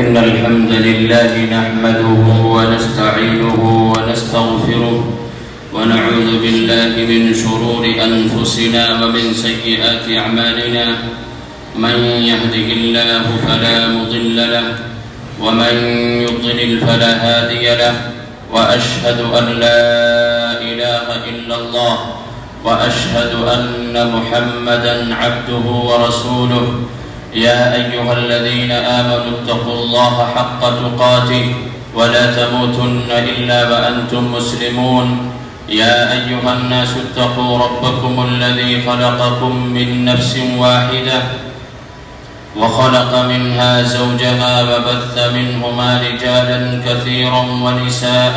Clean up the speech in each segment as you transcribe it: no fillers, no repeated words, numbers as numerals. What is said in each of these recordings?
إن الحمد لله نحمده ونستعينه ونستغفره ونعوذ بالله من شرور أنفسنا ومن سيئات أعمالنا من يهده الله فلا مضل له ومن يضلل فلا هادي له وأشهد أن لا إله إلا الله وأشهد أن محمدا عبده ورسوله يا أيها الذين آمنوا اتقوا الله حق تقاته ولا تموتن إلا وأنتم مسلمون يا أيها الناس اتقوا ربكم الذي خلقكم من نفس واحدة وخلق منها زوجها وبث منهما رجالا كثيرا ونساء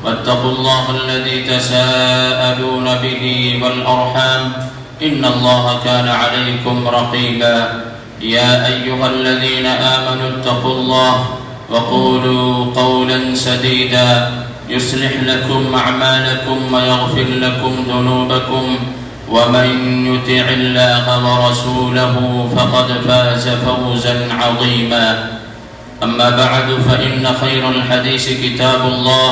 واتقوا الله الذي تساءلون به والأرحام إن الله كان عليكم رقيبا يا أيها الذين آمنوا اتقوا الله وقولوا قولا سديدا يصلح لكم أعمالكم ويغفر لكم ذنوبكم ومن يطع الله ورسوله فقد فاز فوزا عظيما أما بعد فإن خير الحديث كتاب الله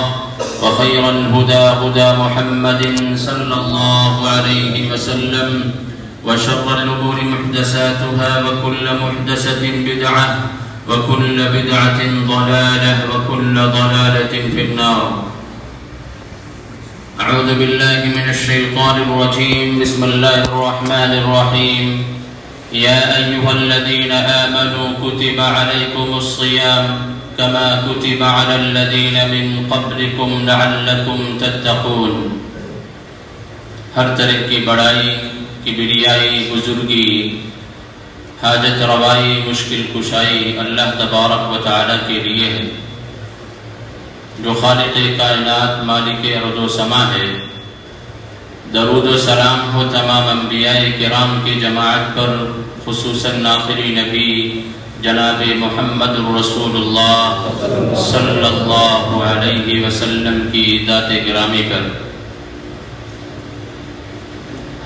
وخير الهدى هدى محمد صلى الله عليه وسلم وشر الأمور محدثاتها وكل محدثة بدعة وكل بدعة ضلالة وكل ضلالة في النار. أعوذ بالله من الشيطان الرجيم. بسم الله الرحمن الرحيم. يا أيها الذين آمنوا كتب عليكم الصيام كما كتب على الذين من قبلكم لعلكم تتقون. ہر طرح کی بڑائی، کبریائی، بزرگی، حاجت روائی، مشکل کشائی اللہ تبارک و تعالی کے لیے ہے، جو خالق کائنات، مالک ارض و سما ہے۔ درود و سلام ہو تمام انبیاء کرام کی جماعت پر، خصوصاً آخری نبی جناب محمد رسول اللہ صلی اللہ علیہ وسلم کی ذات گرامی پر۔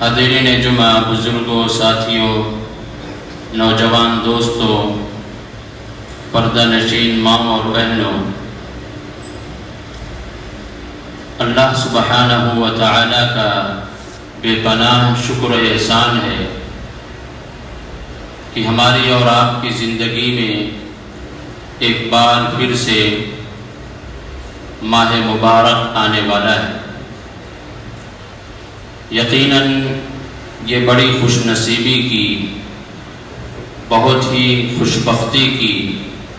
حاضرین جمعہ، بزرگوں، ساتھیوں، نوجوان دوستوں، پردہ نشین ماں اور بہنوں، اللہ سبحانہ و تعالی کا بے پناہ شکر و احسان ہے کہ ہماری اور آپ کی زندگی میں ایک بار پھر سے ماہ مبارک آنے والا ہے۔ یقیناً یہ بڑی خوش نصیبی کی، بہت ہی خوش بختی کی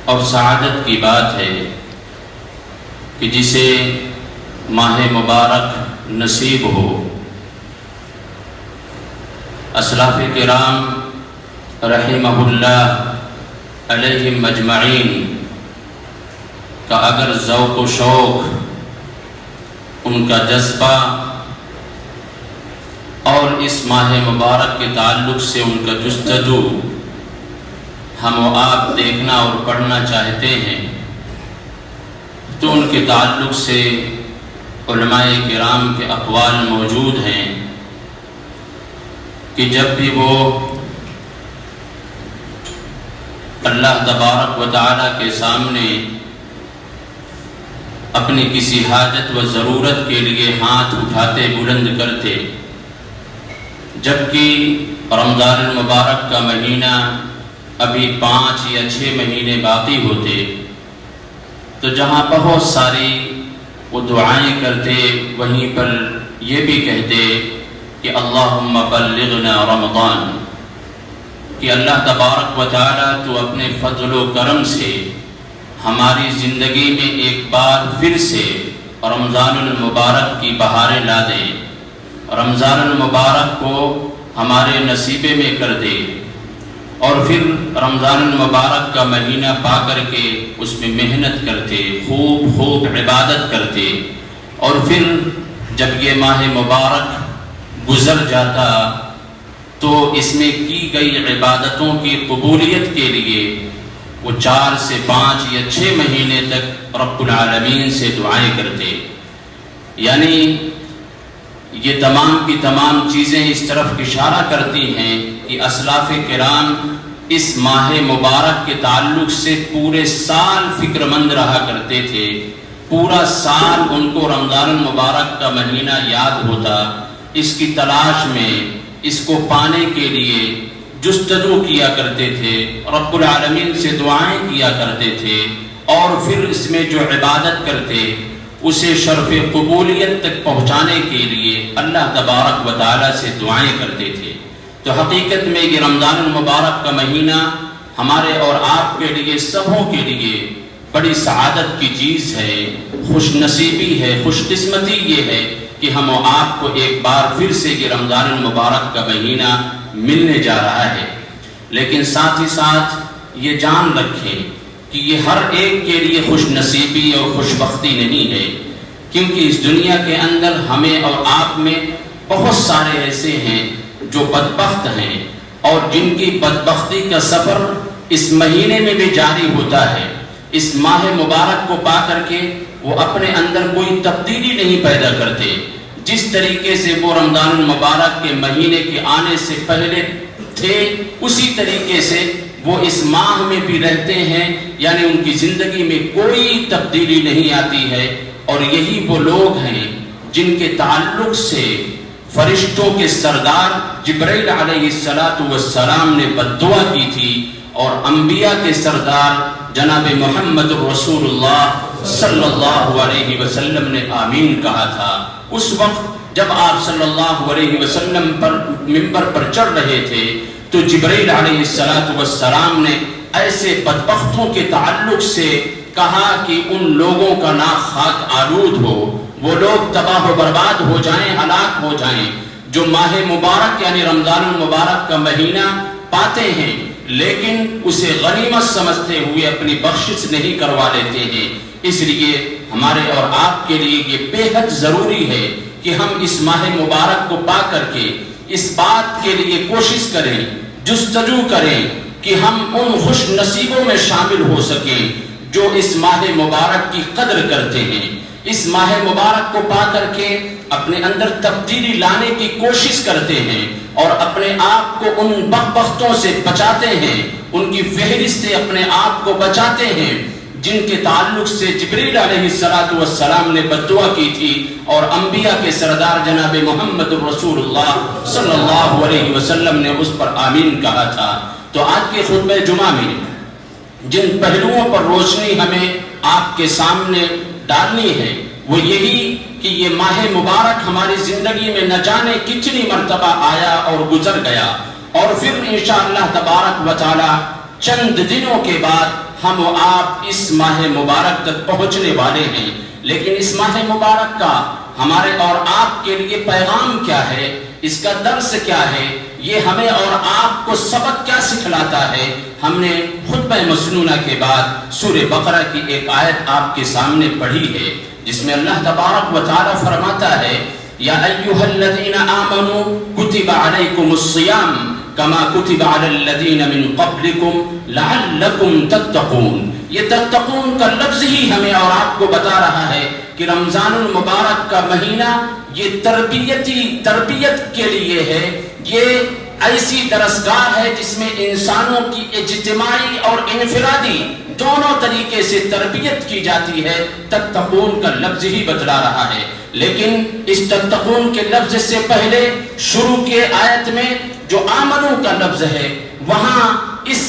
اور سعادت کی بات ہے کہ جسے ماہ مبارک نصیب ہو۔ اسلاف کرام رحمہ اللہ علیہم اجمعین کا اگر ذوق و شوق، ان کا جذبہ اور اس ماہ مبارک کے تعلق سے ان کا جستجو ہم و آپ دیکھنا اور پڑھنا چاہتے ہیں، تو ان کے تعلق سے علماء کرام کے اقوال موجود ہیں کہ جب بھی وہ اللہ تبارک و تعالی کے سامنے اپنی کسی حاجت و ضرورت کے لیے ہاتھ اٹھاتے، بلند کرتے، جبکہ رمضان المبارک کا مہینہ ابھی 5 یا 6 مہینے باقی ہوتے، تو جہاں بہت ساری وہ دعائیں کرتے، وہیں پر یہ بھی کہتے کہ اللہم بلغنا رمضان، کہ اللہ تبارک و تعالی تو اپنے فضل و کرم سے ہماری زندگی میں ایک بار پھر سے رمضان المبارک کی بہاریں لا دے، رمضان المبارک کو ہمارے نصیبے میں کر دے، اور پھر رمضان المبارک کا مہینہ پا کر کے اس میں محنت کرتے، خوب عبادت کرتے، اور پھر جب یہ ماہ مبارک گزر جاتا تو اس میں کی گئی عبادتوں کی قبولیت کے لیے وہ 4 سے 5 یا 6 مہینے تک رب العالمین سے دعائیں کرتے۔ یعنی یہ تمام کی تمام چیزیں اس طرف اشارہ کرتی ہیں کہ اسلاف کرام اس ماہ مبارک کے تعلق سے پورے سال فکر مند رہا کرتے تھے، پورا سال ان کو رمضان المبارک کا مہینہ یاد ہوتا، اس کی تلاش میں اس کو پانے کے لیے جستجو کیا کرتے تھے، رب العالمین سے دعائیں کیا کرتے تھے، اور پھر اس میں جو عبادت کرتے اسے شرف قبولیت تک پہنچانے کے لیے اللہ تبارک و تعالیٰ سے دعائیں کرتے تھے۔ تو حقیقت میں یہ رمضان المبارک کا مہینہ ہمارے اور آپ کے لیے، سبوں کے لیے بڑی سعادت کی چیز ہے، خوش نصیبی ہے، خوش قسمتی یہ ہے کہ ہم و آپ کو ایک بار پھر سے یہ رمضان المبارک کا مہینہ ملنے جا رہا ہے۔ لیکن ساتھ ہی ساتھ یہ جان رکھیں کہ یہ ہر ایک کے لیے خوش نصیبی اور خوش بختی نہیں ہے، کیونکہ اس دنیا کے اندر ہمیں اور آپ میں بہت سارے ایسے ہیں جو بدبخت ہیں، اور جن کی بدبختی کا سفر اس مہینے میں بھی جاری ہوتا ہے۔ اس ماہ مبارک کو پا کر کے وہ اپنے اندر کوئی تبدیلی نہیں پیدا کرتے، جس طریقے سے وہ رمضان المبارک کے مہینے کے آنے سے پہلے تھے اسی طریقے سے وہ اس ماہ میں بھی رہتے ہیں، یعنی ان کی زندگی میں کوئی تبدیلی نہیں آتی ہے۔ اور یہی وہ لوگ ہیں جن کے تعلق سے فرشتوں کے سردار جبرائیل علیہ السلام نے بددعا کی تھی، اور انبیاء کے سردار جناب محمد رسول اللہ صلی اللہ علیہ وسلم نے آمین کہا تھا۔ اس وقت جب آپ صلی اللہ علیہ وسلم پر منبر پر چڑھ رہے تھے تو جبرائیل علیہ السلام نے ایسے بدبختوں کے تعلق سے کہا کہ ان لوگوں کا ناک خاک آلود ہو، وہ لوگ تباہ و برباد ہو جائیں، ہلاک ہو جائیں، جو ماہ مبارک یعنی رمضان المبارک کا مہینہ پاتے ہیں لیکن اسے غنیمت سمجھتے ہوئے اپنی بخشش نہیں کروا لیتے ہیں۔ اس لیے ہمارے اور آپ کے لیے یہ بے حد ضروری ہے کہ ہم اس ماہ مبارک کو پا کر کے اس بات کے لیے کوشش کریں، جستجو کریں کہ ہم ان خوش نصیبوں میں شامل ہو سکیں جو اس ماہ مبارک کی قدر کرتے ہیں، اس ماہ مبارک کو پا کر کے اپنے اندر تبدیلی لانے کی کوشش کرتے ہیں، اور اپنے آپ کو ان بدبختوں سے بچاتے ہیں، ان کی فہرست سے اپنے آپ کو بچاتے ہیں جن کے تعلق سے جبرائیل علیہ السلام نے بددعا کی تھی، اور انبیاء کے سردار جناب محمد رسول اللہ صلی اللہ علیہ وسلم نے اس پر آمین کہا تھا۔ تو آج کے خطبہ جمعہ میں جن پہلوؤں پر روشنی ہمیں آپ کے سامنے ڈالنی ہے وہ یہی کہ یہ ماہ مبارک ہماری زندگی میں نہ جانے کتنی مرتبہ آیا اور گزر گیا، اور پھر انشاءاللہ تبارک و تعالی چند دنوں کے بعد ہم و آپ اس ماہ مبارک تک پہنچنے والے ہیں۔ لیکن اس ماہ مبارک کا ہمارے اور آپ کے لیے پیغام کیا ہے، اس کا درس کیا ہے، یہ ہمیں اور آپ کو سبق کیا سکھلاتا ہے؟ ہم نے خطبہ مسنونہ کے بعد سورہ بقرہ کی ایک آیت آپ کے سامنے پڑھی ہے جس میں اللہ تبارک و تعالی فرماتا ہے یا ایھا الذین آمنوا کتب علیکم الصیام کما کتب علی الذین من قبلکم لعلکم تتقون۔ یہ تتقون کا لفظ ہی ہمیں اور آپ کو بتا رہا ہے کہ رمضان المبارک کا مہینہ یہ تربیت کے لیے ہے، یہ ایسی درسگاہ ہے جس میں انسانوں کی اجتماعی اور انفرادی دونوں طریقے سے تربیت کی جاتی ہے۔ تتقون کا لفظ ہی بتلا رہا ہے، لیکن اس تتقون کے لفظ سے پہلے شروع کے آیت میں جو آمنو کا لفظ ہے، وہاں اس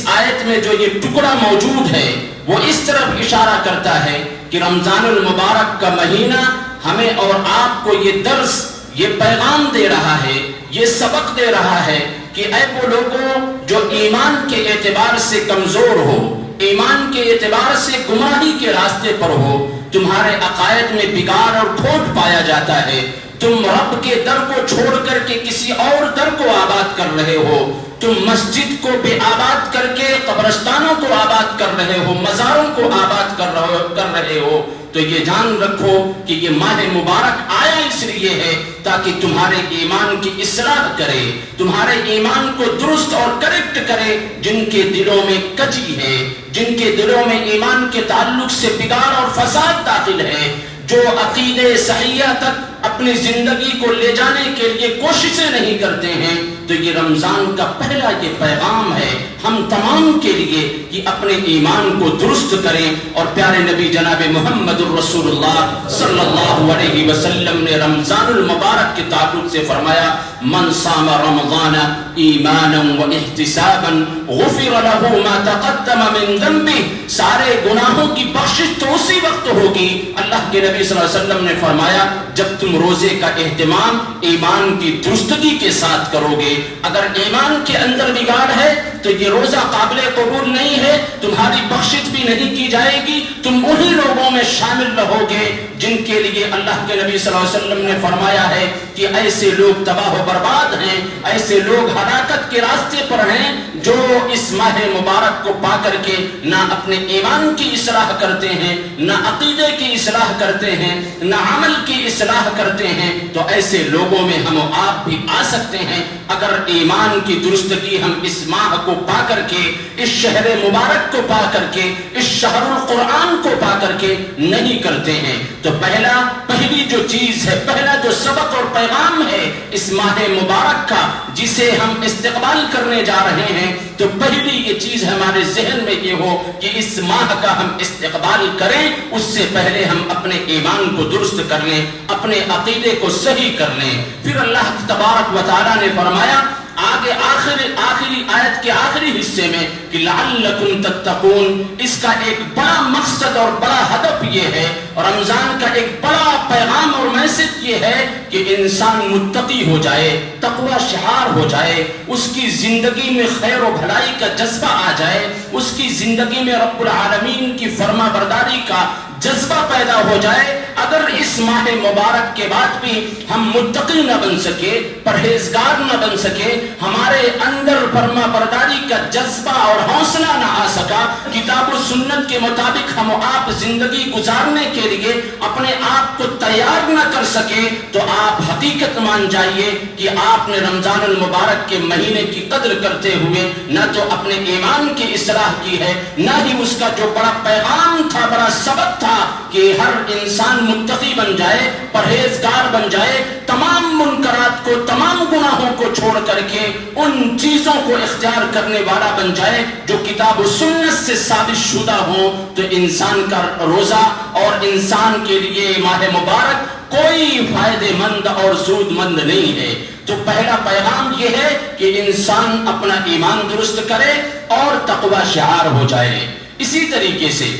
آیت میں جو یہ ٹکڑا موجود ہے وہ اس طرف اشارہ کرتا ہے کہ رمضان المبارک کا مہینہ ہمیں اور آپ کو یہ درس، یہ پیغام دے رہا ہے، یہ سبق دے رہا ہے کہ اے وہ لوگوں جو ایمان کے اعتبار سے کمزور ہو، ایمان کے اعتبار سے گمراہی کے راستے پر ہو، تمہارے عقائد میں بگاڑ اور کھوٹ پایا جاتا ہے، تم رب کے در کو چھوڑ کر کے کسی اور در کو آباد کر رہے ہو، تم مسجد کو بے آباد کر کے قبرستانوں کو آباد کر رہے ہو، مزاروں کو آباد کر رہے ہو، تو یہ جان رکھو کہ یہ ماہ مبارک آیا اس لیے ہے تاکہ تمہارے ایمان کی اصلاح کرے، تمہارے ایمان کو درست اور کریکٹ کرے۔ جن کے دلوں میں کجی ہے، جن کے دلوں میں ایمان کے تعلق سے بگاڑ اور فساد داخل ہے، جو عقیدے صحیحہ تک اپنی زندگی کو لے جانے کے لیے کوششیں نہیں کرتے ہیں، تو یہ رمضان کا پہلا یہ پیغام ہے ہم تمام کے لیے کہ اپنے ایمان کو درست کریں. اور پیارے نبی جناب محمد الرسول اللہ صلی اللہ علیہ وسلم نے رمضان المبارک کے تعلق سے فرمایا من صام رمضان ایمانا و احتسابا غفر له ما تقدم من ذنبه. سارے گناہوں کی بخشش تو اسی وقت ہوگی. اللہ کے نبی صلی اللہ علیہ وسلم نے فرمایا جب تم روزے کا اہتمام ایمان کی درستگی کے ساتھ کرو گے. اگر ایمان کے اندر بگاڑ ہے تو یہ روزہ قابل قبول نہیں ہے, تمہاری بخشش بھی نہیں کی جائے گی. تم انہی لوگوں میں شامل رہو گے جن کے لیے اللہ کے نبی صلی اللہ علیہ وسلم نے فرمایا ہے کہ ایسے لوگ تباہ و برباد ہیں, ایسے لوگ ہلاکت کے راستے پر ہیں جو اس ماہ مبارک کو پا کر کے نہ اپنے ایمان کی اصلاح کرتے ہیں, نہ عقیدے کی اصلاح کرتے ہیں, نہ عمل کی اصلاح کرتے ہیں. تو ایسے لوگوں میں ہم و آپ بھی آ سکتے ہیں اگر ایمان کی درستگی ہم اس ماہ کو پا کر کے, اس شہر مبارک کو پا کر کے, اس شہر القرآن کو پا کر کے نہیں کرتے ہیں. تو پہلی جو چیز ہے, پہلا جو سبق اور پیغام ہے اس ماہ مبارک کا جسے ہم استقبال کرنے جا رہے ہیں, تو پہلی یہ چیز ہمارے ذہن میں یہ ہو کہ اس ماہ کا ہم استقبال کریں, اس سے پہلے ہم اپنے ایمان کو درست کر لیں, اپنے عقیدے کو صحیح کر لیں. پھر اللہ تبارک و تعالیٰ نے فرمایا آگے آخری آیت کے آخری حصے میں کہ لعلکم تتقون. اس کا ایک بڑا مقصد اور بڑا ہدف یہ ہے, رمضان کا ایک بڑا پیغام اور میسج یہ ہے کہ انسان متقی ہو جائے, تقوی شعار ہو جائے, اس کی زندگی میں خیر و بھلائی کا جذبہ آ جائے, اس کی زندگی میں رب العالمین کی فرما برداری کا جذبہ پیدا ہو جائے. اگر اس ماہ مبارک کے بعد بھی ہم متقی نہ بن سکے, پرہیزگار نہ بن سکے, ہمارے اندر فرما برداری کا جذبہ اور حوصلہ نہ آ سکا, کتاب و سنت کے مطابق ہم آپ زندگی گزارنے کے لیے اپنے آپ کو تیار نہ کر سکے, تو آپ حقیقت مان جائیے کہ آپ نے رمضان المبارک کے مہینے کی قدر کرتے ہوئے نہ تو اپنے ایمان کی اصلاح کی ہے, نہ ہی اس کا جو بڑا پیغام تھا, بڑا سبق تھا کہ ہر انسان متقی بن جائے, پرہیزگار بن جائے, تمام منکرات کو, تمام گناہوں کو چھوڑ کر کے ان چیزوں کو اختیار کرنے والا بن جائے جو کتاب و سنت سے ثابت شدہ ہوں. تو انسان کا روزہ اور انسان کے لیے ماہ مبارک کوئی فائدے مند اور سود مند نہیں ہے. تو پہلا پیغام یہ ہے کہ انسان اپنا ایمان درست کرے اور تقوی شعار ہو جائے. اسی طریقے سے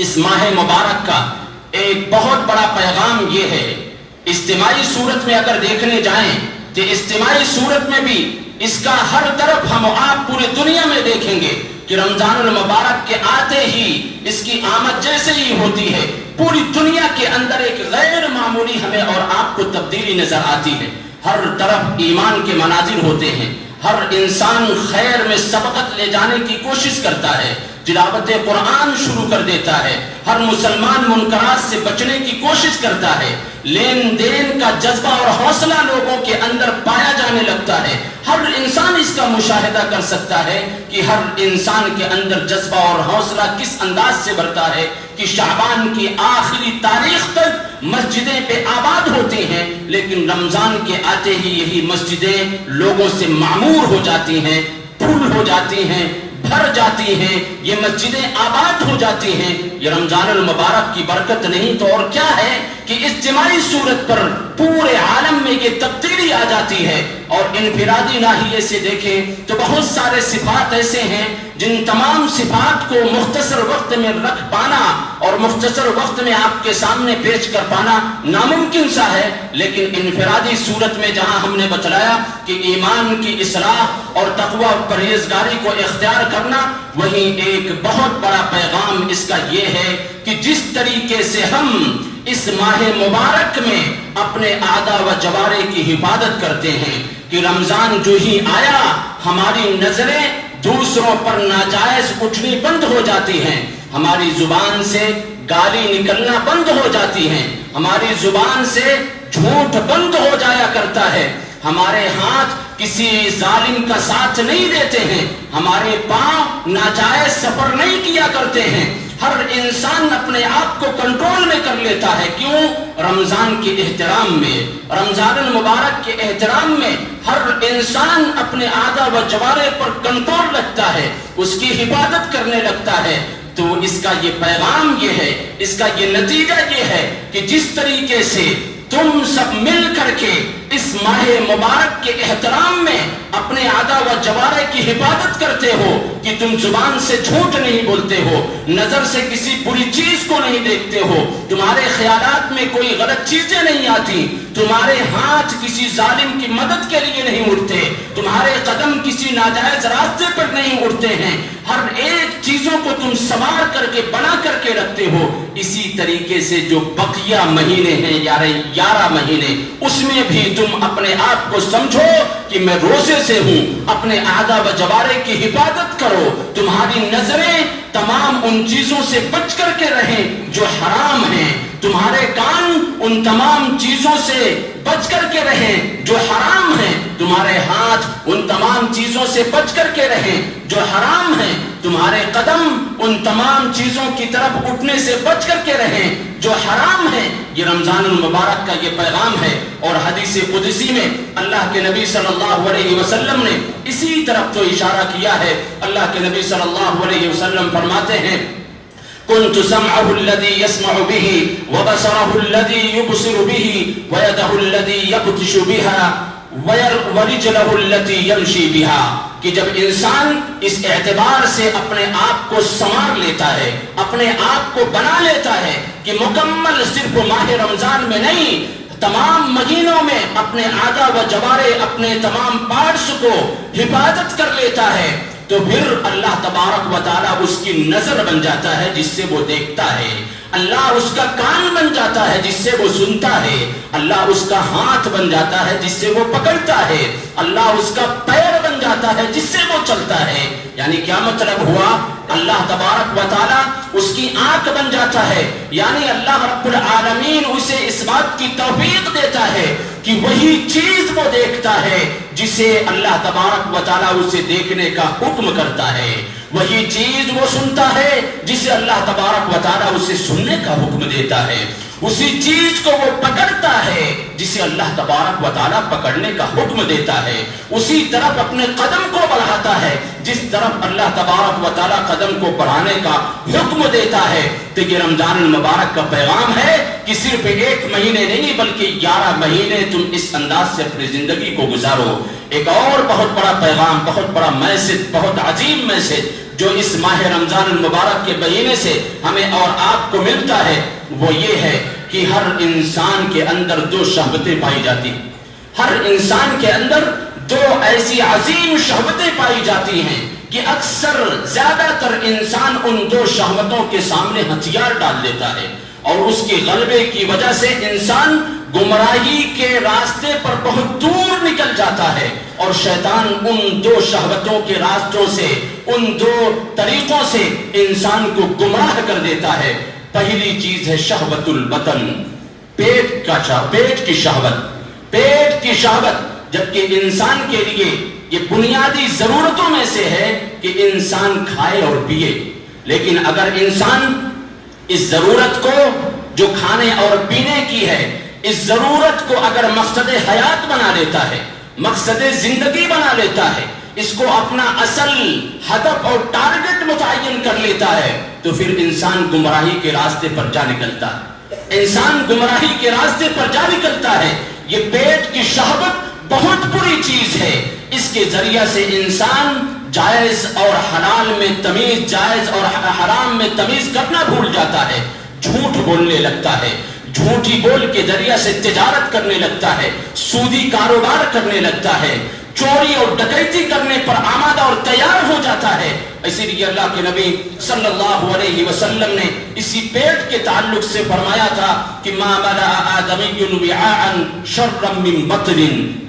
اس ماہ مبارک کا ایک بہت بڑا پیغام یہ ہے, اجتماعی صورت میں اگر دیکھنے جائیں تو اجتماعی صورت میں بھی اس کا ہر طرف ہم آپ پوری دنیا میں دیکھیں گے کہ رمضان المبارک کے آتے ہی اس کی آمد جیسے ہی ہوتی ہے, پوری دنیا کے اندر ایک غیر معمولی ہمیں اور آپ کو تبدیلی نظر آتی ہے. ہر طرف ایمان کے مناظر ہوتے ہیں, ہر انسان خیر میں سبقت لے جانے کی کوشش کرتا ہے, تلاوت قرآن شروع کر دیتا ہے, ہر مسلمان منکرات سے بچنے کی کوشش کرتا ہے, لین دین کا جذبہ اور حوصلہ لوگوں کے اندر پایا جانے لگتا ہے. ہر انسان اس کا مشاہدہ کر سکتا ہے کہ ہر انسان کے اندر جذبہ اور حوصلہ کس انداز سے بڑھتا ہے کہ شعبان کی آخری تاریخ تک مسجدیں پہ آباد ہوتی ہیں, لیکن رمضان کے آتے ہی یہی مسجدیں لوگوں سے معمور ہو جاتی ہیں, پھول ہو جاتی ہیں, بھر جاتی ہیں, یہ مسجدیں آباد ہو جاتی ہیں. یہ رمضان المبارک کی برکت نہیں تو اور کیا ہے کہ اجتماعی صورت پر پورے عالم میں یہ تبدیلی آ جاتی ہے. اور انفرادی ناحیے سے دیکھیں تو بہت سارے صفات ایسے ہیں جن تمام صفات کو مختصر وقت میں رکھ پانا اور مختصر وقت میں آپ کے سامنے پیش کر پانا ناممکن سا ہے, لیکن انفرادی صورت میں جہاں ہم نے بتلایا کہ ایمان کی اصلاح اور تقوی اور پرہیزگاری کو اختیار کرنا, وہیں ایک بہت بڑا پیغام اس کا یہ ہے کہ جس طریقے سے ہم اس ماہ مبارک میں اپنے اعضاء و جوارح کی حفاظت کرتے ہیں کہ رمضان جو ہی آیا ہماری نظریں دوسروں پر ناجائز اٹھنی بند ہو جاتی ہیں, ہماری زبان سے گالی نکلنا بند ہو جاتی ہیں, ہماری زبان سے جھوٹ بند ہو جایا کرتا ہے, ہمارے ہاتھ کسی ظالم کا ساتھ نہیں دیتے ہیں، ہمارے پاؤں ناجائز سفر نہیں کیا کرتے ہیں، ہر انسان اپنے آپ کو کنٹرول میں کر لیتا ہے۔ کیوں؟ رمضان کے احترام میں، رمضان المبارک کے احترام میں ہر انسان اپنے اعضاء و جوارح پر کنٹرول رکھتا ہے، اس کی حفاظت کرنے لگتا ہے۔ تو اس کا یہ پیغام یہ ہے، اس کا یہ نتیجہ یہ ہے کہ جس طریقے سے تم سب مل کر کے اس ماہ مبارک کے احترام میں اپنے اعضاء و جوارح کی حفاظت کرتے ہو کہ تم زبان سے جھوٹ نہیں بولتے ہو، نظر سے کسی بری چیز کو نہیں دیکھتے ہو، تمہارے خیالات میں کوئی غلط چیزیں نہیں آتی، تمہارے ہاتھ کسی ظالم کی مدد کے لیے نہیں اٹھتے، تمہارے قدم کسی ناجائز راستے پر نہیں اٹھتے ہیں، ہر ایک چیزوں کو تم سنوار کر کے بنا کر کے رکھتے ہو۔ اسی طریقے سے جو بقیہ مہینے ہیں 11 مہینے، اس میں بھی تم اپنے آپ کو سمجھو کہ میں روزے سے ہوں، اپنے اعضاء و جوارح کی حفاظت کرو، تمہاری نظریں تمام ان چیزوں سے بچ کر کے رہیں جو حرام ہیں، تمہارے کان ان تمام چیزوں سے بچ کر کے رہیں جو حرام ہیں، تمہارے ہاتھ ان تمام چیزوں سے بچ کر کے رہیں جو حرام ہیں، تمہارے قدم ان تمام چیزوں کی طرف اٹھنے سے بچ کر کے رہیں جو حرام ہیں۔ یہ رمضان المبارک کا یہ پیغام ہے، اور حدیث قدسی میں اللہ کے نبی صلی اللہ علیہ وسلم نے اسی طرف تو اشارہ کیا ہے۔ اللہ کے نبی صلی اللہ علیہ وسلم فرماتے ہیں كنت سمعه الذي يسمع به وبصره الذي يبصر به ويده الذي يبطش بها ورجله التي يمشي بها، کہ جب انسان اس اعتبار سے اپنے آپ کو سنوار لیتا ہے، اپنے آپ کو بنا لیتا ہے کہ مکمل صرف ماہ رمضان میں نہیں، تمام مہینوں میں اپنے اعضاء و جوارح، اپنے تمام پارٹس کو حفاظت کر لیتا ہے، تو پھر اللہ تبارک و تعالیٰ اس کی نظر بن جاتا ہے جس سے وہ دیکھتا ہے، اللہ اس کا کان بن جاتا ہے جس سے وہ سنتا ہے، اللہ اس کا ہاتھ بن جاتا ہے جس سے وہ پکڑتا ہے، اللہ اس کا پیر بن جاتا ہے جس سے وہ چلتا ہے۔ یعنی کیا مطلب ہوا؟ اللہ تبارک و تعالیٰ اس کی آنکھ بن جاتا ہے، یعنی اللہ رب العالمین اسے اس بات کی توفیق دیتا ہے کہ وہی چیز وہ دیکھتا ہے جسے اللہ تبارک و تعالیٰ اسے دیکھنے کا حکم کرتا ہے، وہی چیز وہ سنتا ہے جسے اللہ تبارک و تعالیٰ اسے سننے کا حکم دیتا ہے، اسی چیز کو وہ پکڑتا ہے جسے اللہ تبارک و تعالیٰ پکڑنے کا حکم دیتا ہے، اسی طرف اپنے قدم کو بڑھاتا ہے جس طرف اللہ تبارک و تعالیٰ قدم کو بڑھانے کا حکم دیتا ہے۔ تو یہ رمضان المبارک کا پیغام ہے کہ صرف ایک مہینے نہیں بلکہ 11 مہینے تم اس انداز سے اپنی زندگی کو گزارو۔ ایک اور بہت بڑا پیغام، بہت بڑا میسج، بہت عظیم میسج جو اس ماہ رمضان المبارک کے مہینے سے ہمیں اور آپ کو ملتا ہے، وہ یہ ہے کہ ہر انسان کے اندر 2 شہوتیں پائی جاتی ہیں، ہر انسان کے اندر 2 ایسی عظیم شہوتیں پائی جاتی ہیں کہ اکثر زیادہ تر انسان ان 2 شہوتوں کے سامنے ہتھیار ڈال دیتا ہے، اور اس کے غلبے کی وجہ سے انسان گمراہی کے راستے پر بہت دور نکل جاتا ہے، اور شیطان ان 2 شہوتوں کے راستوں سے، ان 2 طریقوں سے انسان کو گمراہ کر دیتا ہے۔ پہلی چیز ہے شہوت البطن، پیٹ کی شہوت، پیٹ کی شہوت، جبکہ انسان کے لیے یہ بنیادی ضرورتوں میں سے ہے کہ انسان کھائے اور پیے، لیکن اگر انسان اس ضرورت کو جو کھانے اور پینے کی ہے، اس ضرورت کو اگر مقصد حیات بنا لیتا ہے، مقصد زندگی بنا لیتا ہے، اس کو اپنا اصل ہدف اور ٹارگٹ متعین کر لیتا ہے، تو پھر انسان گمراہی کے راستے پر جا نکلتا ہے، انسان گمراہی کے راستے پر جا نکلتا ہے۔ یہ پیٹ کی شہوت بہت بری چیز ہے، اس کے ذریعہ سے انسان جائز اور حلال میں تمیز، جائز اور حرام میں تمیز کرنا بھول جاتا ہے، جھوٹ بولنے لگتا ہے، جھوٹی بول کے ذریعہ سے تجارت کرنے لگتا ہے، سودی کاروبار کرنے لگتا ہے، چوری اور ڈکیتی کرنے پر آمادہ اور تیار ہو جاتا ہے۔ اسی لیے اللہ کے نبی صلی اللہ علیہ وسلم نے اسی پیٹ کے تعلق سے فرمایا تھا کہ ما ملأ آدمی وعاء شرا من بطن،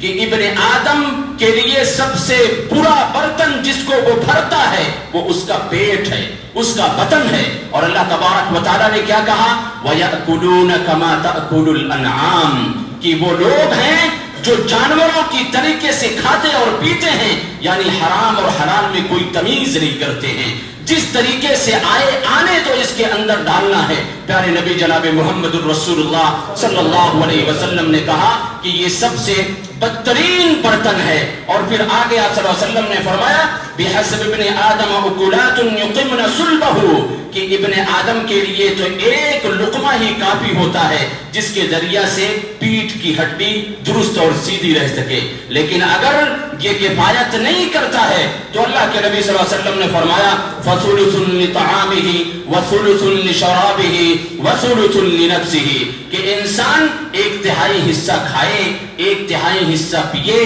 کہ ابن آدم کے لیے سب سے برا برتن جس کو وہ بھرتا ہے وہ اس کا پیٹ ہے، اس کا بطن ہے۔ اور اللہ تبارک و تعالیٰ نے کیا کہا؟ وَيَأْكُلُونَ كَمَا تَأْكُلُ الْأَنْعَامُ، کہ وہ لوگ ہیں جو جانوروں کی طریقے سے کھاتے اور پیتے ہیں، یعنی حرام اور حلال میں کوئی تمیز نہیں کرتے ہیں، جس طریقے سے آنے تو اس کے اندر ڈالنا ہے۔ پیارے نبی جناب محمد الرسول اللہ صلی اللہ علیہ وسلم نے کہا کہ یہ سب سے بدترین برتن ہے، اور پھر آگے آپ صلی اللہ علیہ وسلم نے فرمایا بِحَسَبِ ابْنِ آدَمَ أُكُلَاتٌ يُقِمْنَ صُلْبَهُ، کہ ابن آدم کے لیے تو ایک لقمہ ہی کافی ہوتا ہے جس کے ذریعہ سے پیٹھ کی ہڈی درست اور سیدھی رہ سکے، لیکن اگر یہ کفایت نہیں کرتا ہے تو اللہ کے نبی صلی اللہ علیہ وسلم نے فرمایا فَثُلُثٌ لِطَعَامِهِ وَثُلُثٌ لِشَرَابِهِ وَثُلُثٌ لِنَفْسِهِ، کہ انسان ایک تہائی حصہ کھائے، ایک تہائی حصہ پیے،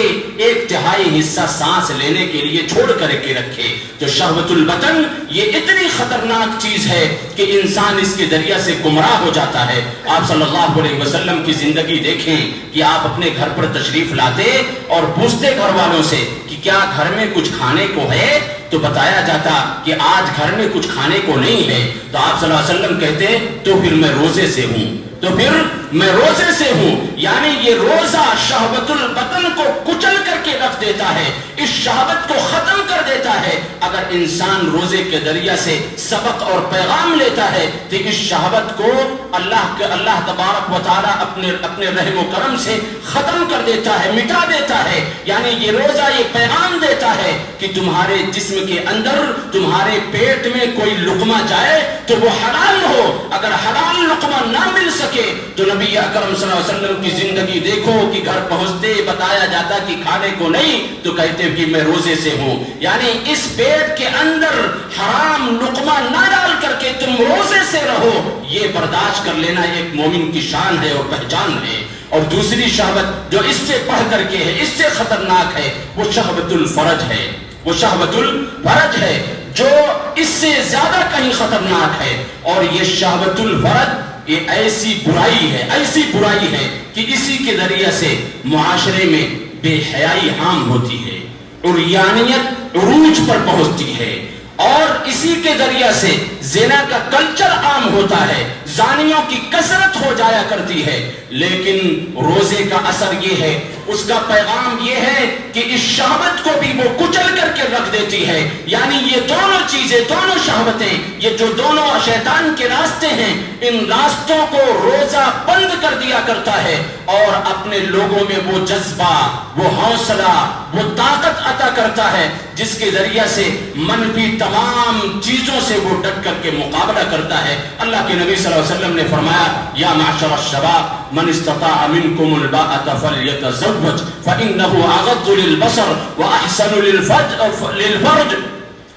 ایک تہائی حصہ سانس لینے کے لیے چھوڑ کر کے رکھے۔ تو شہوت البطن یہ اتنی خطرناک چیز ہے کہ انسان اس کے ذریعہ سے گمراہ ہو جاتا ہے۔ آپ صلی اللہ علیہ وسلم کی زندگی دیکھیں کہ آپ اپنے گھر پر تشریف لاتے اور پوچھتے گھر والوں سے کہ کیا گھر میں کچھ کھانے کو ہے، تو بتایا جاتا کہ آج گھر میں کچھ کھانے کو نہیں ہے، تو آپ صلی اللہ علیہ وسلم کہتے تو پھر میں روزے سے ہوں، تو پھر میں روزے سے ہوں۔ یعنی یہ روزہ شہوت البطن کو کچل کر کے رکھ دیتا ہے، اس شہوت کو ختم کر دیتا ہے۔ اگر انسان روزے کے ذریعہ سے سبق اور پیغام لیتا ہے تو اس شہوت کو اللہ تبارک و تعالیٰ اپنے رحم و کرم سے ختم کر دیتا ہے، مٹا دیتا ہے۔ یعنی یہ روزہ یہ پیغام دیتا ہے کہ تمہارے جسم کے اندر، تمہارے پیٹ میں کوئی لقمہ جائے تو وہ حلال ہو، اگر حلال لقمہ نہ مل سکے تو نبی اکرم صلی اللہ علیہ وسلم کی زندگی دیکھو کہ گھر پہنچتے بتایا جاتا کہ کھانے کو نہیں تو کہتے کہ میں روزے سے ہوں۔ یعنی اس پیٹ کے اندر حرام لقمہ نہ ڈال کر کے تم روزے سے رہو، یہ برداشت کر لینا ایک مومن کی شان ہے اور پہچان ہے۔ اور دوسری شہوت جو اس سے بڑھ کر کے ہے، اس سے خطرناک ہے، وہ شہوت الفرج ہے، وہ شہوت الفرج ہے جو اس سے زیادہ کہیں خطرناک ہے۔ اور یہ شہوت الفرج یہ ایسی برائی ہے کہ اسی کے ذریعے سے معاشرے میں بے حیائی عام ہوتی ہے، عریانیت عروج پر پہنچتی ہے، اور اسی کے ذریعے سے زنا کا کلچر عام ہوتا ہے، زانیوں کی کثرت ہو جایا کرتی ہے۔ لیکن روزے کا اثر یہ ہے، اس کا پیغام یہ ہے کہ اس شہوت کو بھی وہ کچل کر کے رکھ دیتی ہے۔ یعنی یہ دونوں چیزیں، دونوں شہوتیں، یہ جو دونوں شیطان کے راستے ہیں، ان راستوں کو روزہ بند کر دیا کرتا ہے اور اپنے لوگوں میں وہ جذبہ، وہ حوصلہ، وہ طاقت عطا کرتا ہے جس کے ذریعے سے منفی تمام چیزوں سے وہ ڈٹ کر کے مقابلہ کرتا ہے۔ اللہ کے نبی صلی اللہ علیہ وسلم نے فرمایا یا معشر الشباب من استطاع منکم الباءۃ فلیتزوج فإنه اغض للبصر واحسن للفرج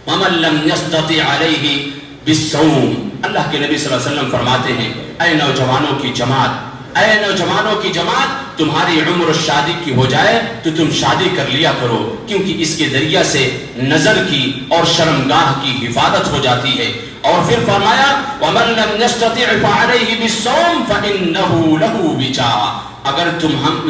ومن لم يستطع علیہ بالصوم۔ اللہ کے نبی صلی اللہ علیہ وسلم فرماتے ہیں اے نوجوانوں کی جماعت، اے نوجوانوں کی جماعت، تمہاری عمر شادی کی ہو جائے تو تم شادی کر لیا کرو، کیونکہ اس کے ذریعہ سے نظر کی اور شرمگاہ کی حفاظت ہو جاتی ہے۔ اور پھر فرمایا وَمَن لَّمْ يَسْتَطِعْ فَعَلَيْهِ بِالصَّوْمِ فَإِنَّهُ لَهُ وِجَاءٌ۔ اگر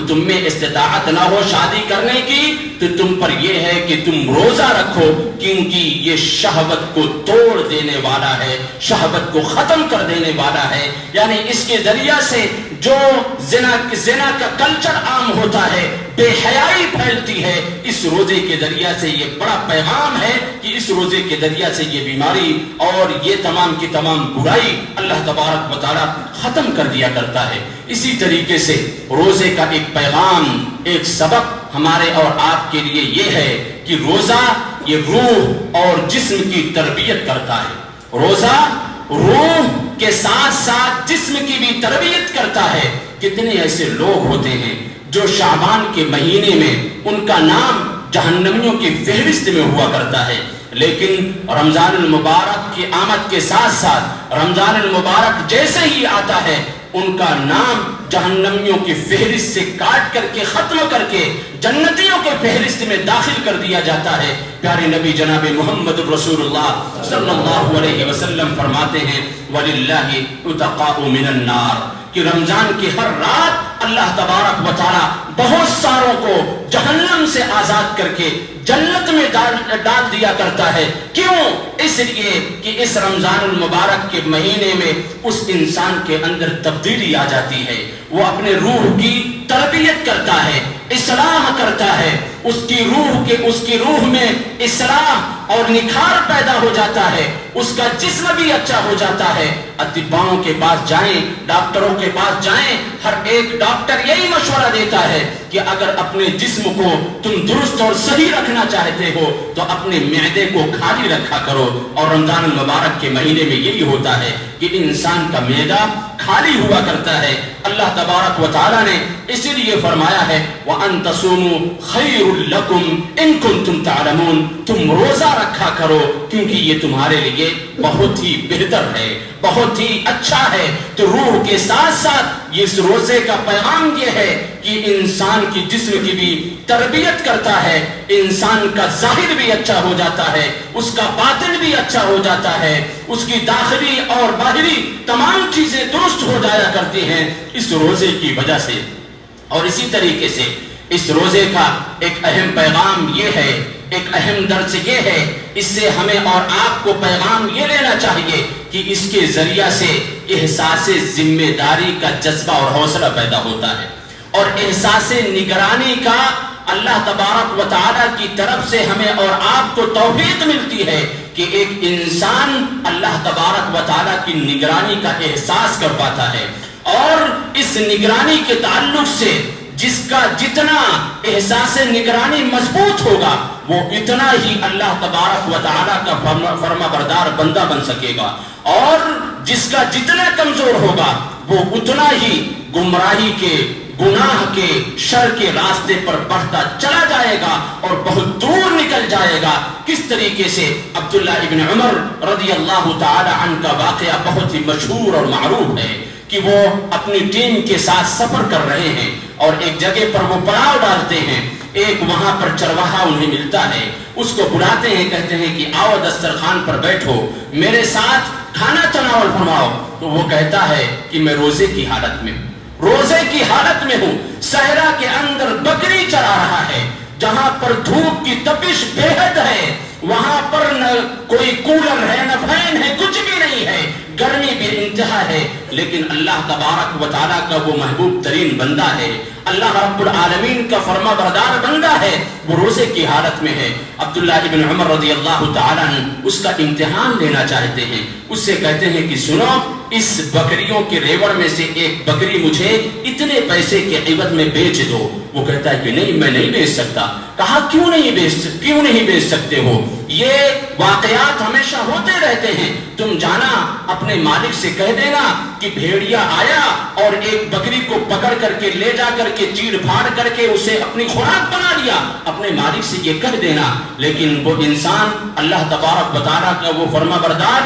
تم میں استطاعت نہ ہو شادی کرنے کی تو تم پر یہ ہے کہ تم روزہ رکھو، کیونکہ یہ شہوت کو توڑ دینے والا ہے، شہوت کو ختم کر دینے والا ہے۔ یعنی اس کے ذریعہ سے جو زنا کا کلچر عام ہوتا ہے، بے حیائی پھیلتی ہے، اس روزے کے ذریعہ سے یہ بڑا پیغام ہے کہ اس روزے کے ذریعہ سے یہ بیماری اور یہ تمام کی تمام برائی اللہ تبارک و تعالی ختم کر دیا کرتا ہے۔ اسی طریقے سے روزے کا ایک پیغام، ایک سبق ہمارے اور آپ کے لیے یہ ہے کہ روزہ یہ روح اور جسم کی تربیت کرتا ہے۔ روزہ روح کے ساتھ ساتھ جسم کی بھی تربیت کرتا ہے۔ کتنے ایسے لوگ ہوتے ہیں جو شعبان کے مہینے میں ان کا نام جہنمیوں کی فہرست میں ہوا کرتا ہے، لیکن رمضان المبارک کی آمد کے ساتھ ساتھ رمضان المبارک جیسے ہی آتا ہے ان کا نام جہنمیوں کی فہرست سے کاٹ کر کے ختم کر کے جنتیوں کے فہرست میں داخل کر دیا جاتا ہے۔ پیارے نبی جناب محمد رسول اللہ صلی اللہ علیہ وسلم فرماتے ہیں وَلِلَّهِ عُتَقَاءُ مِنَ النَّارِ، کہ رمضان کی ہر رات اللہ تبارک و تعالی بہت ساروں کو جہنم سے آزاد کر کے جنت میں ڈال دیا کرتا ہے۔ کیوں؟ اس لیے کہ اس رمضان المبارک کے مہینے میں اس انسان کے اندر تبدیلی آ جاتی ہے، وہ اپنے روح کی تربیت کرتا ہے، اصلاح کرتا ہے، اس کی روح میں اصلاح اور نکھار پیدا ہو جاتا ہے، اس کا جسم بھی اچھا ہو جاتا ہے۔ اطباؤں کے پاس جائیں، ڈاکٹروں کے پاس جائیں، ہر ایک ڈاکٹر یہی مشورہ دیتا ہے کہ اگر اپنے جسم کو تم درست اور صحیح رکھنا چاہتے ہو تو اپنے معدے کو خالی رکھا کرو، اور رمضان المبارک کے مہینے میں یہی ہوتا ہے کہ انسان کا معدہ خالی ہوا کرتا ہے۔ اللہ تبارک و تعالی نے اسی لیے فرمایا ہے وَأَن تَصُومُوا خَيْرٌ لَكُمْ إِن كُنتُمْ تَعْلَمُونَ، تم روزہ رکھا کرو کیونکہ یہ تمہارے لیے بہت ہی بہتر ہے، بہت ہی اچھا ہے۔ تو روح کے ساتھ ساتھ اس روزے کا پیغام یہ ہے کہ انسان کی جسم کی بھی تربیت کرتا ہے، انسان کا ظاہر بھی اچھا ہو جاتا ہے، اس کا باطن بھی اچھا ہو جاتا ہے، اس کی داخلی اور باہری تمام چیزیں درست ہو جایا کرتی ہیں اس روزے کی وجہ سے۔ اور اسی طریقے سے اس روزے کا ایک اہم پیغام یہ ہے، ایک اہم درس یہ ہے، اس سے ہمیں اور آپ کو پیغام یہ لینا چاہیے کہ اس کے ذریعہ سے احساس ذمہ داری کا جذبہ اور حوصلہ پیدا ہوتا ہے، اور احساس نگرانی کا اللہ تبارک و تعالیٰ کی طرف سے ہمیں اور آپ کو توفیق ملتی ہے کہ ایک انسان اللہ تبارک و تعالیٰ کی نگرانی کا احساس کر پاتا ہے، اور اس نگرانی کے تعلق سے جس کا جتنا احساس نگرانی مضبوط ہوگا وہ اتنا ہی اللہ تبارک و تعالیٰ کا فرما بردار بندہ بن سکے گا، اور جس کا جتنا کمزور ہوگا وہ اتنا ہی گمراہی کے، گناہ کے، شر کے راستے پر بڑھتا چلا جائے گا اور بہت دور نکل جائے گا۔ کس طریقے سے عبداللہ ابن عمر رضی اللہ تعالی عنہ کا واقعہ بہت ہی مشہور اور معروف ہے کہ وہ اپنی ٹیم کے ساتھ سفر کر رہے ہیں اور ایک جگہ پر وہ پڑاؤ ڈالتے ہیں، ایک وہاں پر چرواہا انہیں ملتا ہے، اس کو بلاتے ہیں، کہتے ہیں کہ آؤ دسترخوان پر بیٹھو، میرے ساتھ کھانا تناول فرماؤ۔ تو وہ کہتا ہے کہ میں روزے کی حالت میں ہوں، روزے کی حالت میں ہوں، صحرا کے اندر بکری چرا رہا ہے، جہاں پر دھوپ کی تپش بے حد ہے، وہاں پر نہ کوئی کولر ہے، نہ فین ہے، کچھ بھی نہیں ہے، گرمی بھی انتہا ہے، لیکن اللہ تبارک و تعالیٰ کا وہ محبوب ترین بندہ ہے، اللہ رب العالمین کا فرما بردار بندہ ہے، وہ روزے کی حالت میں ہے۔ عبداللہ ابن عمر رضی اللہ تعالیٰ عنہ اس کا امتحان لینا چاہتے ہیں، اس سے کہتے ہیں کہ سنو، اس بکریوں کے ریوڑ میں سے ایک بکری مجھے اتنے پیسے کے عوض میں بیچ دو۔ وہ کہتا ہے کہ نہیں، میں نہیں بیچ سکتا۔ کہا کیوں نہیں بیچ سکتے ہو؟ یہ واقعات ہمیشہ ہوتے رہتے ہیں، تم جانا اپنے مالک سے کہہ دینا کہ بھیڑیا آیا اور ایک بکری کو پکڑ کر کے لے جا کر کے چیڑ پھاڑ کر کے اسے اپنی خوراک بنا لیا، اپنے مالک سے یہ کہہ دینا۔ لیکن وہ انسان اللہ تبارک و تعالیٰ کا وہ فرما بردار،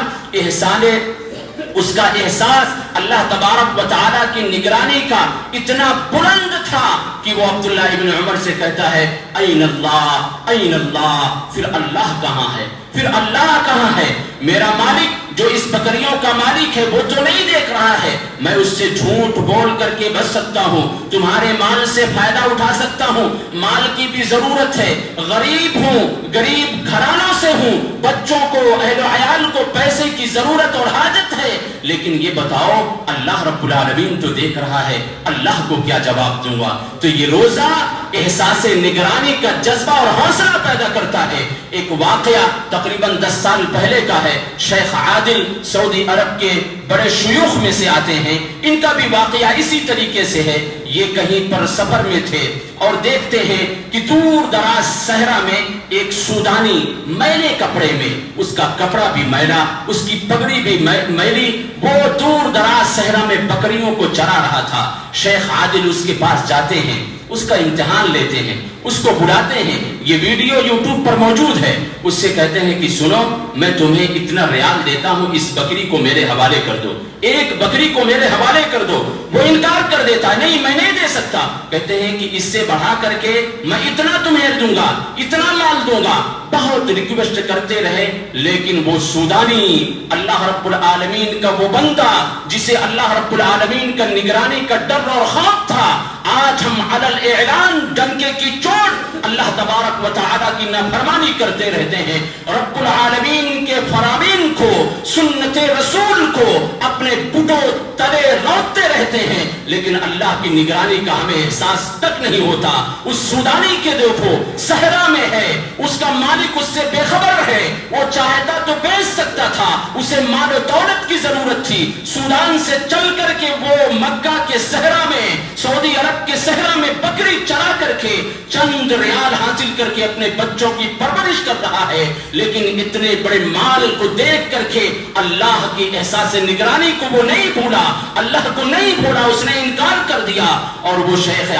اس کا احساس اللہ تبارک و تعالیٰ کی نگرانی کا اتنا بلند تھا کہ وہ عبداللہ ابن عمر سے کہتا ہے این اللہ، این اللہ، پھر اللہ کہاں ہے، پھر اللہ کہاں ہے؟ میرا مالک جو اس بکریوں کا مالک ہے وہ تو نہیں دیکھ رہا ہے، میں اس سے جھوٹ بول کر کے بچ سکتا ہوں، تمہارے مال سے فائدہ اٹھا سکتا ہوں، مال کی بھی ضرورت ہے، غریب ہوں، غریب گھرانوں سے ہوں، بچوں کو، اہل و عیال کو پیسے کی ضرورت اور حاجت ہے، لیکن یہ بتاؤ اللہ رب العالمین تو دیکھ رہا ہے، اللہ کو کیا جواب دوں گا؟ تو یہ روزہ احساس نگرانی کا جذبہ اور حوصلہ پیدا کرتا ہے۔ ایک واقعہ تقریباً 10 سال پہلے کا ہے، شیخ عادل سعودی عرب کے بڑے شیوخ میں سے آتے ہیں، ان کا بھی واقعہ اسی طریقے سے ہے۔ یہ کہیں پر سفر میں تھے اور دیکھتے ہیں کہ دور دراز صحرا میں ایک سودانی میلے کپڑے میں، اس کا کپڑا بھی میلا، اس کی پگڑی بھی میلی، وہ دور دراز صحرا میں بکریوں کو چرا رہا تھا۔ شیخ عادل اس کے پاس جاتے ہیں، اس کا امتحان لیتے ہیں، اس کو بلاتے ہیں، یہ ویڈیو یوٹیوب پر موجود ہے، اس سے کہتے ہیں کہ سنو، میں تمہیں اتنا ریال دیتا ہوں، اس بکری کو میرے حوالے کر دو، ایک بکری کو میرے حوالے کر دو۔ وہ انکار کر دیتا ہے، نہیں میں نہیں دے سکتا۔ کہتے ہیں کہ اس سے بڑھا کر کے میں اتنا تمہیں دوں گا، اتنا مال دوں گا۔ بہت ریکویسٹ کرتے رہے، لیکن وہ سودانی اللہ رب العالمین کا وہ بندہ جسے اللہ رب العالمین کا نگرانی کا ڈر اور خوف تھا، آج ہم علی الاعلان ڈنکے کی چوٹ اللہ تبارک و تعالیٰ کی نافرمانی کرتے رہتے ہیں، رب العالمین کے فرامین کو، سنت رسول کو اپنے بٹوں تلے روتے رہتے ہیں، لیکن اللہ کی نگرانی کا ہمیں احساس تک نہیں ہوتا. اس سودانی کے دیکھو صحرا میں ہے, اس کا مالک اس سے بے خبر ہے, وہ چاہتا تو بیچ سکتا تھا, اسے مال و دولت کی ضرورت تھی. سودان سے چل کر کے وہ مکہ کے صحرا میں, سعودی عرب کے صحرا میں بکری چرا کر کے چند ریال حاصل کر کے اپنے بچوں کی پرورش کر رہا ہے. لیکن اتنے بڑے مال کو دیکھ کر کے اللہ کی احساس نگرانی کو وہ نہیں بھولا, اللہ کو نہیں بھولا, اس نے انکار کر دیا. اور وہ شیخ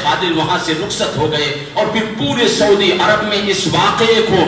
عادل وہاں سے رخصت ہو گئے. اور پھر پورے سعودی عرب میں اس واقعے کو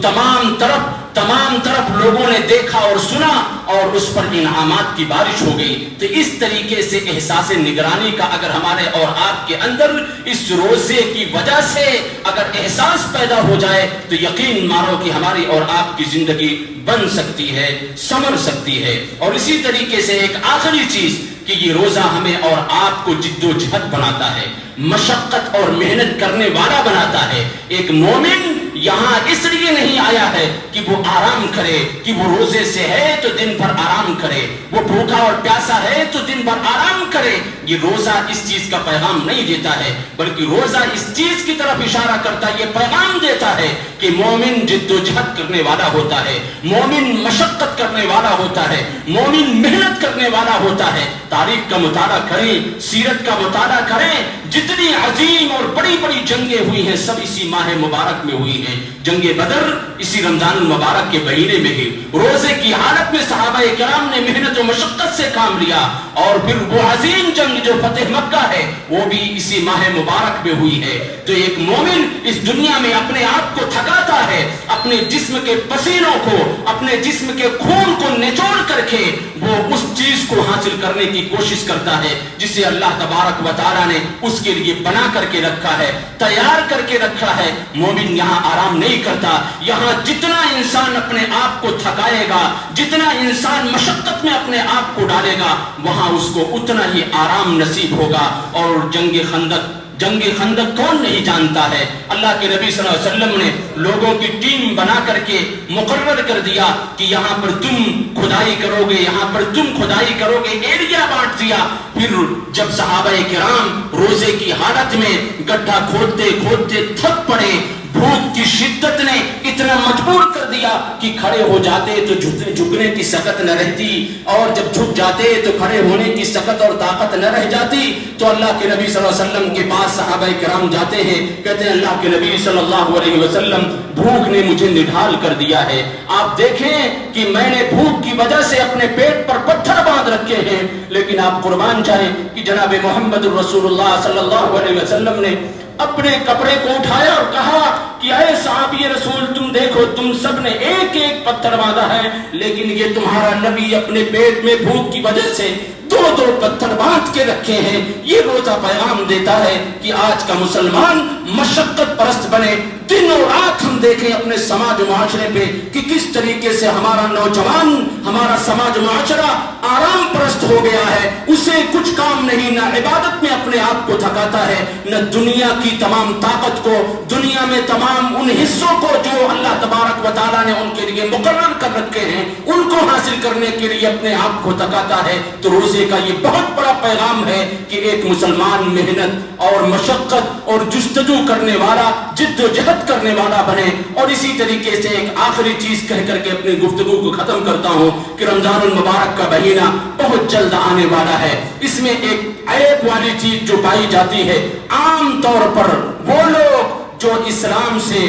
تمام طرف لوگوں نے دیکھا اور سنا, اور اس پر انعامات کی بارش ہو گئی. تو اس طریقے سے احساس نگرانی کا اگر ہمارے اور آپ کے اندر اس روزے کی وجہ سے اگر احساس پیدا ہو جائے تو یقین مانو کہ ہماری اور آپ کی زندگی بن سکتی ہے, سنور سکتی ہے. اور اسی طریقے سے ایک آخری چیز کہ یہ روزہ ہمیں اور آپ کو جد و جہد بناتا ہے, مشقت اور محنت کرنے والا بناتا ہے. ایک مومن یہاں اس لیے نہیں آیا ہے کہ وہ آرام کرے, کہ وہ روزے سے ہے تو دن بھر آرام کرے, وہ بھوکا اور پیاسا ہے تو دن بھر آرام کرے. یہ روزہ اس چیز کا پیغام نہیں دیتا ہے, بلکہ روزہ اس چیز کی طرف اشارہ کرتا ہے, یہ پیغام دیتا ہے کہ مومن جد و جہد کرنے والا ہوتا ہے, مومن مشقت کرنے والا ہوتا ہے, مومن محنت کرنے والا ہوتا ہے. تاریخ کا مطالعہ کریں, سیرت کا مطالعہ کریں, جتنی عظیم اور بڑی بڑی جنگیں ہوئی ہیں سب اسی ماہ مبارک میں ہوئی ہیں. جنگ بدر اسی رمضان المبارک کے مہینے میں ہی روزے کی حالت میں صحابہ کرام نے محنت و مشقت سے کام لیا. اور پھر وہ عظیم جنگ جو فتح مکہ ہے وہ بھی اسی ماہ مبارک میں ہوئی ہے. تو ایک مومن اس دنیا میں اپنے آپ کو تھکاتا ہے, اپنے جسم کے پسینوں کو, اپنے جسم کے خون کو نچوڑ کر کے وہ اس چیز کو حاصل کرنے کی کوشش کرتا ہے جسے اللہ تبارک و تعالیٰ نے اس کے لیے بنا کر کے رکھا ہے, تیار کر کے رکھا ہے. مومن یہاں آرام نہیں کرتا. یہاں جتنا انسان اپنے آپ کو تھکائے گا, جتنا انسان مشقت میں اپنے آپ کو ڈالے گا, وہاں اس کو اتنا ہی آرام نصیب ہوگا. اور جنگ خندق کون نہیں جانتا ہے. اللہ کے نبی صلی اللہ علیہ وسلم نے لوگوں کی ٹیم بنا کر کے مقرر کر دیا کہ یہاں پر تم کھدائی کرو گے, یہاں پر تم کھدائی کرو گے, ایریا بانٹ دیا. پھر جب صحابہ کرام روزے کی حالت میں گڈھا کھودتے کھودتے تھک پڑے, بھوک کی شدت نے اتنا مجبور کر دیا کہ کھڑے ہو جاتے تو جھکنے کی سکت نہ رہتی, اور جب جھک جاتے تو کھڑے ہونے کی سکت اور طاقت نہ رہ جاتی. تو اللہ کے نبی صلی اللہ علیہ وسلم کے پاس صحابہ کرام جاتے ہیں, کہتے ہیں اللہ کے نبی صلی اللہ علیہ وسلم بھوک نے مجھے نڈھال کر دیا ہے. آپ دیکھیں کہ میں نے بھوک کی وجہ سے اپنے پیٹ پر پتھر باندھ رکھے ہیں, لیکن آپ قربان جائیں کہ جناب محمد رسول اللہ صلی اللہ علیہ وسلم نے اپنے کپڑے کو اٹھایا اور کہا کہ اے صحابی رسول, تم دیکھو تم سب نے ایک ایک پتھر باندھا ہے, لیکن یہ تمہارا نبی اپنے پیٹ میں بھوک کی وجہ سے دو پتھر باندھ کے رکھے ہیں. یہ روزہ پیغام دیتا ہے کہ آج کا مسلمان مشقت پرست بنے. دن اور رات ہم دیکھیں اپنے سماج و معاشرے پہ کہ کس طریقے سے ہمارا نوجوان, ہمارا سماج و معاشرہ آرام پرست ہو گیا ہے. اسے کچھ کام نہیں, نہ عبادت میں اپنے آپ کو تھکاتا ہے, نہ دنیا کی تمام طاقت کو, دنیا میں تمام ان حصوں کو جو اللہ تبارک و تعالیٰ نے ان کے لیے مقرر کر رکھے ہیں ان کو حاصل کرنے کے لیے اپنے آپ کو تھکاتا ہے. تو روزے کا یہ بہت بڑا پیغام ہے کہ ایک مسلمان محنت اور مشقت اور جستجو کرنے والا, جد و جہد کرنے والا بنے. اور اسی طریقے سے ایک آخری چیز کہہ کر کے اپنی گفتگو کو ختم کرتا ہوں کہ رمضان المبارک کا مہینہ بہت جلد آنے والا ہے. اس میں ایک عیب والی چیز جو پائی جاتی ہے, عام طور پر وہ لوگ جو اسلام سے,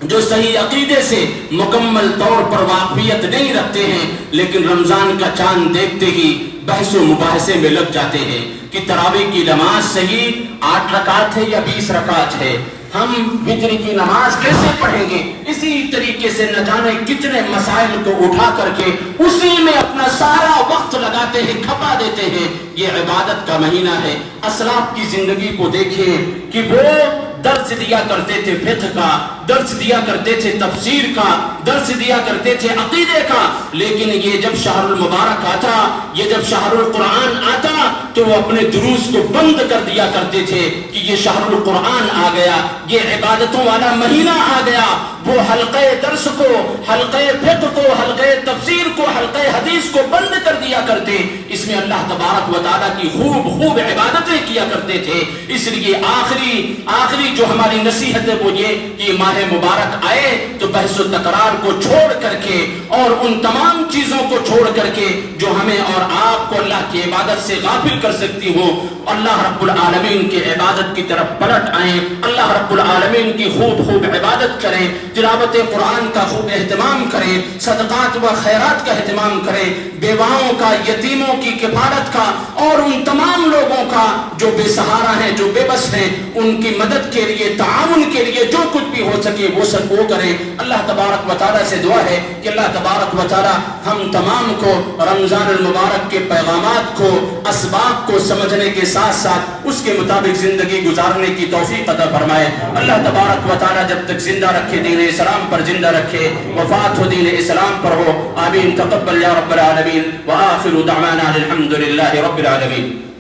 جو صحیح عقیدے سے مکمل طور پر واقفیت نہیں رکھتے ہیں, لیکن رمضان کا چاند دیکھتے ہی بحث و مباحثے میں لگ جاتے ہیں کہ تراویح کی نماز صحیح 8 رکعت ہے یا 20 رکعت ہے, ہم وتر کی نماز کیسے پڑھیں گے. اسی طریقے سے نہ جانے کتنے مسائل کو اٹھا کر کے اسی میں اپنا سارا وقت لگاتے ہیں, کھپا دیتے ہیں. یہ عبادت کا مہینہ ہے. اسلاف کی زندگی کو دیکھیں کہ وہ درس دیا کرتے تھے فقہ کا, درس دیا کرتے تھے تفسیر کا، درس دیا کرتے تھے عقیدے کا، لیکن یہ جب شہر المبارک آتا، یہ جب شہر القرآن آتا تو وہ اپنے دروس کو بند کر دیا کرتے تھے کہ یہ شہر القرآن آ گیا، یہ عبادتوں والا مہینہ آ گیا۔ وہ حلقہ درس کو، حلقہ فقہ کو، حلقہ تفسیر کو، حلقہ حدیث کو بند کر دیا کرتے، اس میں اللہ تبارک و تعالیٰ کی خوب عبادتیں کیا کرتے تھے۔ اس لیے آخری جو ہماری نصیحت ہے وہ یہ کہ ماہ مبارک آئے تو بحث و تکرار کو چھوڑ کر کے اور ان تمام چیزوں کو چھوڑ کر کے جو ہمیں اور آپ کو اللہ کی عبادت سے غافل کر سکتی ہو، اللہ رب العالمین کی عبادت کی طرف پلٹ آئیں، اللہ رب العالمین کی خوب عبادت کریں، تلاوت قرآن کا خوب اہتمام کریں، صدقات و خیرات کا اہتمام کریں، بیواؤں کا، یتیموں کی کفالت کا اور ان تمام لوگوں کا جو بے سہارا ہیں، جو بے بس ہیں، ان کی مدد کے لیے، تعاون کے لیے جو کچھ بھی ہو سکے وہ سب وہ کریں۔ اللہ تبارک و تعالیٰ سے دعا ہے کہ اللہ تبارک و تعالیٰ ہم تمام کو رمضان المبارک کے پیغامات کو، اسباب کو سمجھنے کے ساتھ ساتھ اس کے مطابق زندگی گزارنے کی توفیق عطا فرمائے۔ اللہ تبارک و تعالیٰ جب تک زندہ رکھے دین اسلام پر زندہ رکھے، وفات ہو دین اسلام پر ہو، آمین۔ تقبل یا رب العالمین، وآخر دعوانا الحمد للہ رب العالمین۔